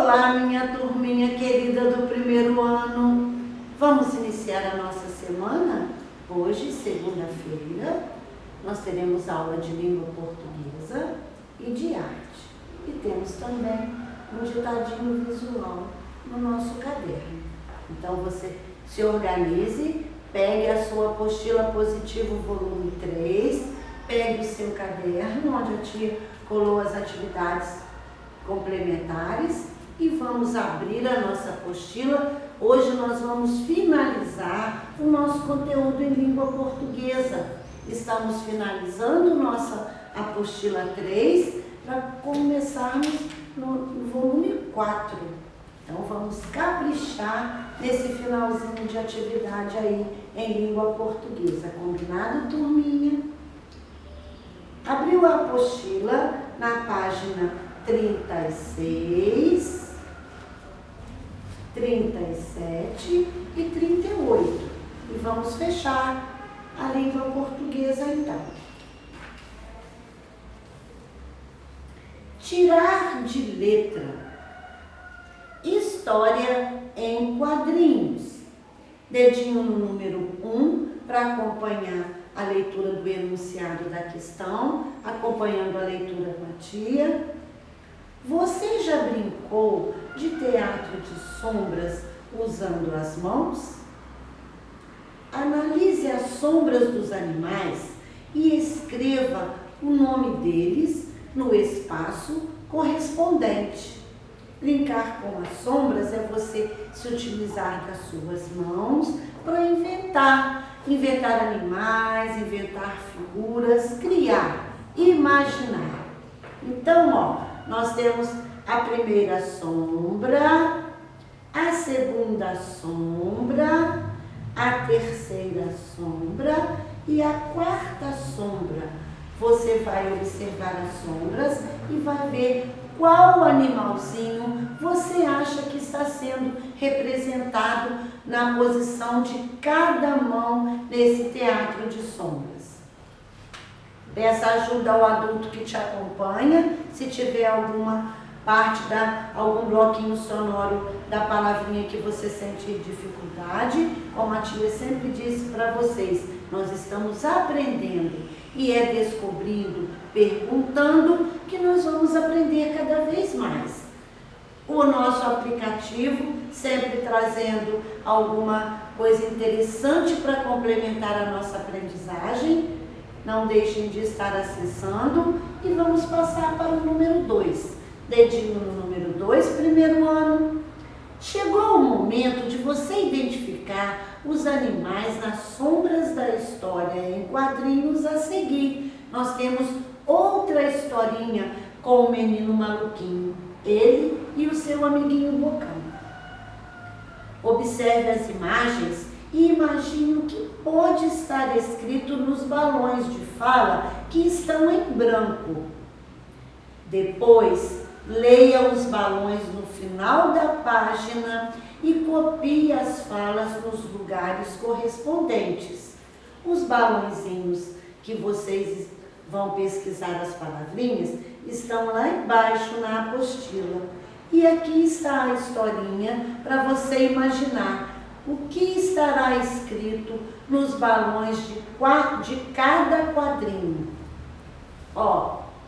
Olá, minha turminha querida do primeiro ano. Vamos iniciar a nossa semana? Hoje, segunda-feira, nós teremos aula de língua portuguesa e de arte. E temos também um ditadinho visual no nosso caderno. Então, você se organize, pegue a sua apostila positivo volume 3, pegue o seu caderno, onde a tia colou as atividades complementares e vamos abrir a nossa apostila. Hoje nós vamos finalizar o nosso conteúdo em língua portuguesa. Estamos finalizando nossa apostila 3 para começarmos no volume 4. Então vamos caprichar nesse finalzinho de atividade aí em língua portuguesa. Combinado, turminha? Abriu a apostila na página 36, 37 e 38. E vamos fechar a língua portuguesa então. Tirar de letra. História em quadrinhos. Dedinho no número 1 para acompanhar a leitura do enunciado da questão, acompanhando a leitura com a tia. Você já brincou de teatro de sombras usando as mãos? Analise as sombras dos animais e escreva o nome deles no espaço correspondente. Brincar com as sombras é você se utilizar das suas mãos para inventar animais, inventar figuras, criar, imaginar. Então, nós temos a primeira sombra, a segunda sombra, a terceira sombra e a quarta sombra. Você vai observar as sombras e vai ver qual animalzinho você acha que está sendo representado na posição de cada mão nesse teatro de sombras. Peça ajuda ao adulto que te acompanha, se tiver alguma parte, algum bloquinho sonoro da palavrinha que você sente dificuldade. Como a tia sempre disse para vocês, nós estamos aprendendo e é descobrindo, perguntando, que nós vamos aprender cada vez mais. O nosso aplicativo sempre trazendo alguma coisa interessante para complementar a nossa aprendizagem. Não deixem de estar acessando e vamos passar para o número 2. Dedinho no número 2, primeiro ano. Chegou o momento de você identificar os animais nas sombras da história em quadrinhos a seguir. Nós temos outra historinha com o menino maluquinho, ele e o seu amiguinho Bocão. Observe as imagens e imagine o que pode estar escrito nos balões de fala que estão em branco. Depois, leia os balões no final da página e copie as falas nos lugares correspondentes. Os balõezinhos que vocês vão pesquisar as palavrinhas estão lá embaixo na apostila. E aqui está a historinha para você imaginar o que estará escrito nos balões de cada quadrinho.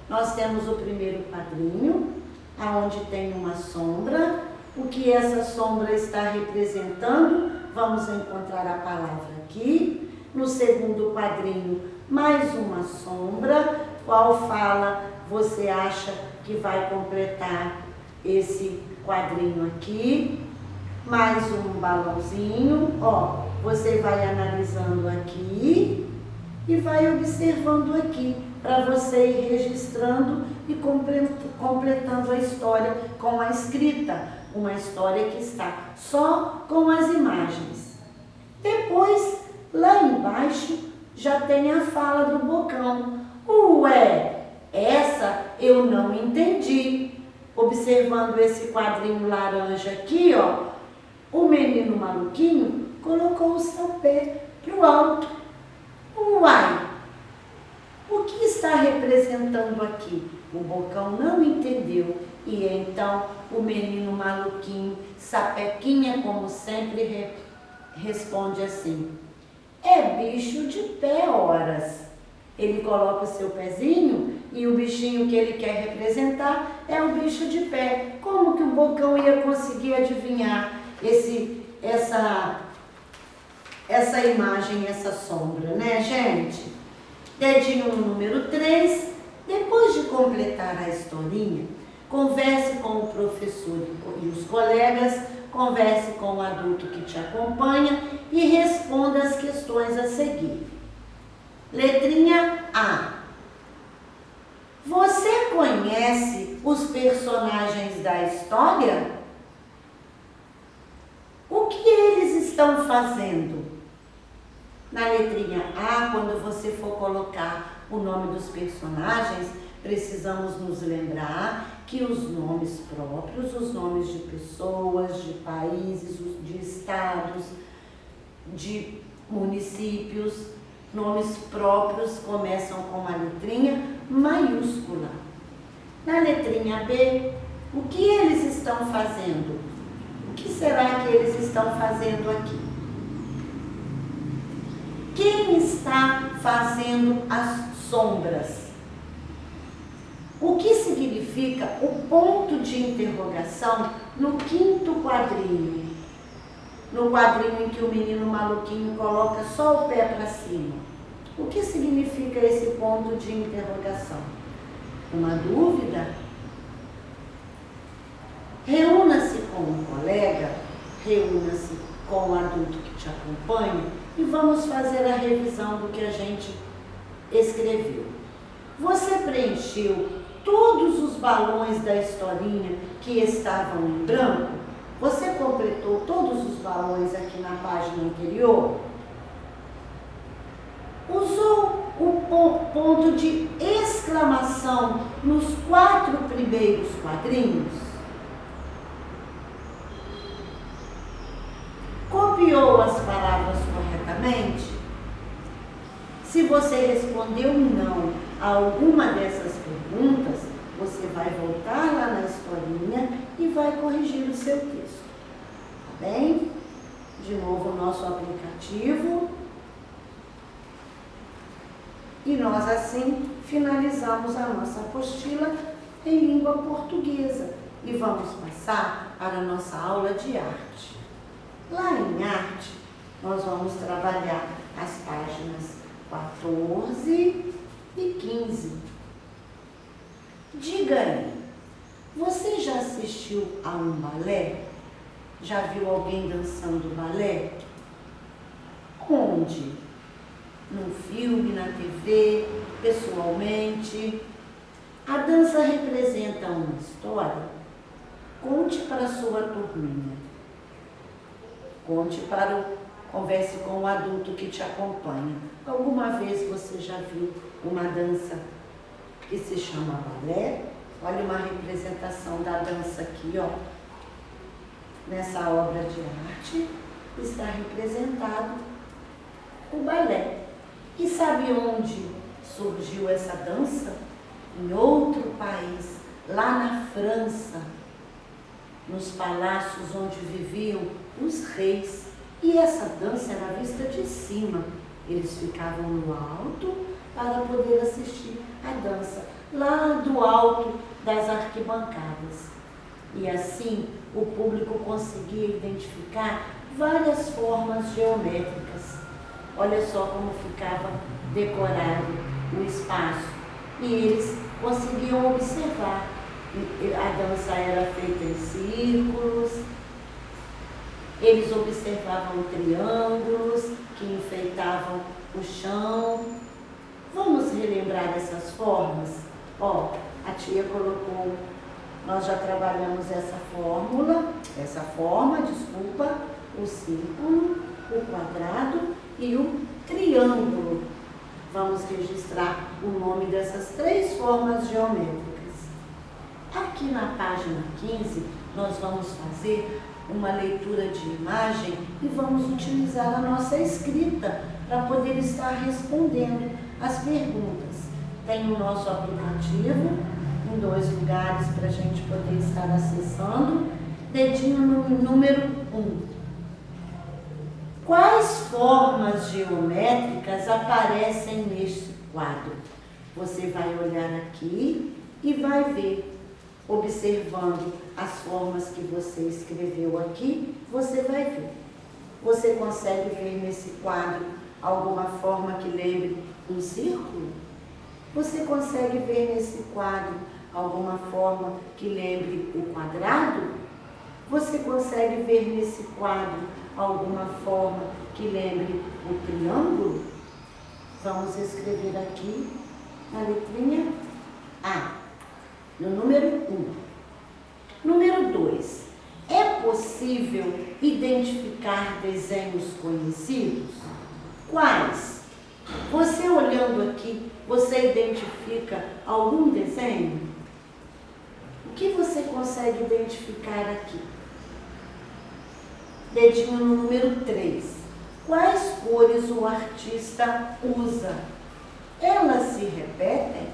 Nós temos o primeiro quadrinho, aonde tem uma sombra. O que essa sombra está representando? Vamos encontrar a palavra aqui. No segundo quadrinho, mais uma sombra. Qual fala você acha que vai completar esse quadrinho aqui? Mais um balãozinho, você vai analisando aqui e vai observando aqui, para você ir registrando e completando a história com a escrita, uma história que está só com as imagens. Depois, lá embaixo, já tem a fala do Bocão. Ué, essa eu não entendi. Observando esse quadrinho laranja aqui, o menino maluquinho colocou o seu pé para o alto. Uai, o que está representando aqui? O Bocão não entendeu e então o menino maluquinho, sapequinha como sempre, responde assim: é bicho de pé, horas. Ele coloca o seu pezinho e o bichinho que ele quer representar é o bicho de pé. Como que o Bocão ia conseguir adivinhar essa imagem, essa sombra, né, gente? Dedinho no número 3. Depois de completar a historinha, converse com o professor e os colegas, converse com o adulto que te acompanha e responda as questões a seguir. Letrinha A. Você conhece os personagens da história? O que eles estão fazendo? Na letrinha A, quando você for colocar o nome dos personagens, precisamos nos lembrar que os nomes próprios, os nomes de pessoas, de países, de estados, de municípios, nomes próprios começam com uma letrinha maiúscula. Na letrinha B, o que eles estão fazendo? O que será que eles estão fazendo aqui? Quem está fazendo as sombras? O que significa o ponto de interrogação no 5º quadrinho? No quadrinho em que o menino maluquinho coloca só o pé para cima. O que significa esse ponto de interrogação? Uma dúvida? Reúna-se com um colega, reúna-se com o adulto que te acompanha e vamos fazer a revisão do que a gente escreveu. Você preencheu todos os balões da historinha que estavam em branco? Você completou todos os balões aqui na página anterior? Usou o ponto de exclamação nos 4 primeiros quadrinhos? Copiou as palavras corretamente? Se você respondeu não a alguma dessas perguntas, você vai voltar lá na historinha e vai corrigir o seu texto. Tá bem? De novo o nosso aplicativo. E nós assim finalizamos a nossa apostila em língua portuguesa. E vamos passar para a nossa aula de arte. Lá em arte, nós vamos trabalhar as páginas 14 e 15. Diga aí, você já assistiu a um balé? Já viu alguém dançando balé? Onde? Num filme, na TV, pessoalmente? A dança representa uma história? Conte para a sua turminha. Converse com o adulto que te acompanha. Alguma vez você já viu uma dança que se chama balé? Olha uma representação da dança aqui, ó. Nessa obra de arte está representado o balé. E sabe onde surgiu essa dança? Em outro país, lá na França, nos palácios onde viviam os reis. E essa dança era vista de cima. Eles ficavam no alto para poder assistir a dança, lá do alto das arquibancadas. E assim o público conseguia identificar várias formas geométricas. Olha só como ficava decorado o espaço. E eles conseguiam observar. A dança era feita em círculos. Eles observavam triângulos que enfeitavam o chão. Vamos relembrar essas formas? Ó, a tia colocou, nós já trabalhamos essa forma, o círculo, o quadrado e o triângulo. Vamos registrar o nome dessas 3 formas geométricas. Aqui na página 15, nós vamos fazer uma leitura de imagem e vamos utilizar a nossa escrita para poder estar respondendo as perguntas. Tem o nosso aplicativo em 2 lugares para a gente poder estar acessando. Dedinho no número 1. Quais formas geométricas aparecem neste quadro? Você vai olhar aqui e vai ver, observando as formas que você escreveu aqui, você vai ver. Você consegue ver nesse quadro alguma forma que lembre um círculo? Você consegue ver nesse quadro alguma forma que lembre o quadrado? Você consegue ver nesse quadro alguma forma que lembre o triângulo? Vamos escrever aqui a letrinha A, no número 1. Número 2. É possível identificar desenhos conhecidos? Quais? Você olhando aqui, você identifica algum desenho? O que você consegue identificar aqui? Dedinho no número 3. Quais cores o artista usa? Elas se repetem?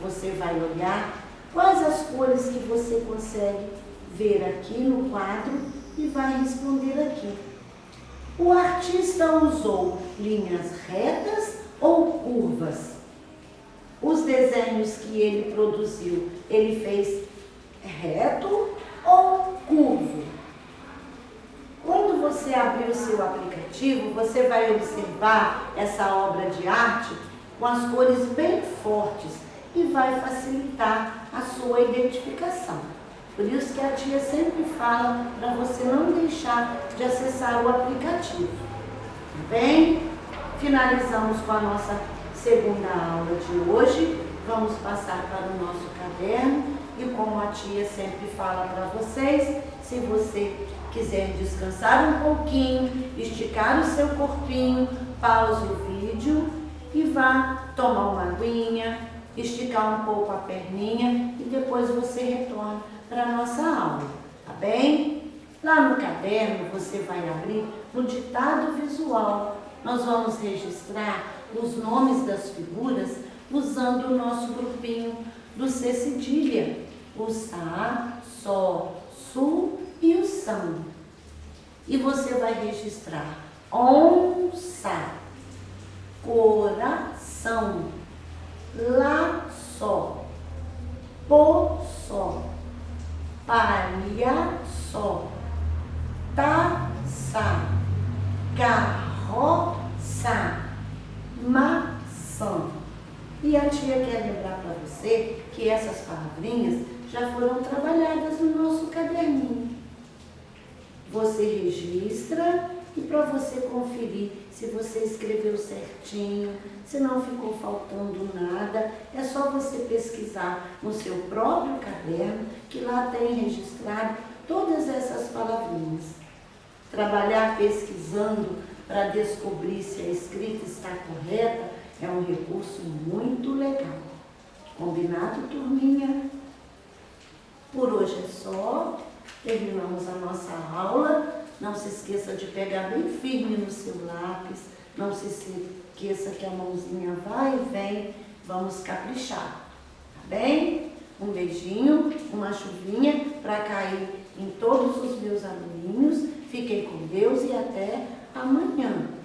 Você vai olhar quais as cores que você consegue ver aqui no quadro e vai responder aqui. O artista usou linhas retas ou curvas? Os desenhos que ele produziu, ele fez reto ou curvo? Quando você abrir o seu aplicativo, você vai observar essa obra de arte com as cores bem fortes e vai facilitar a sua identificação. Por isso que a tia sempre fala para você não deixar de acessar o aplicativo. Tá bem? Finalizamos com a nossa segunda aula de hoje. Vamos passar para o nosso caderno e como a tia sempre fala para vocês, se você quiser descansar um pouquinho, esticar o seu corpinho, pause o vídeo e vá tomar uma aguinha, esticar um pouco a perninha e depois você retorna para a nossa aula, tá bem? Lá no caderno você vai abrir no ditado visual. Nós vamos registrar os nomes das figuras usando o nosso grupinho do C cedilha. O Sá, Sol, Sul e o São. E você vai registrar onça, coração, lá só, pô só, palha só, taça, carroça, maçã. E a tia quer lembrar para você que essas palavrinhas já foram trabalhadas no nosso caderninho. Você registra e para você conferir se você escreveu certinho, se não ficou faltando nada, é só você pesquisar no seu próprio caderno, que lá tem registrado todas essas palavrinhas. Trabalhar pesquisando para descobrir se a escrita está correta é um recurso muito legal. Combinado, turminha? Por hoje é só. Terminamos a nossa aula. Não se esqueça de pegar bem firme no seu lápis. Não se esqueça que a mãozinha vai e vem. Vamos caprichar, tá bem? Um beijinho, uma chuvinha para cair em todos os meus aluninhos. Fiquem com Deus e até amanhã.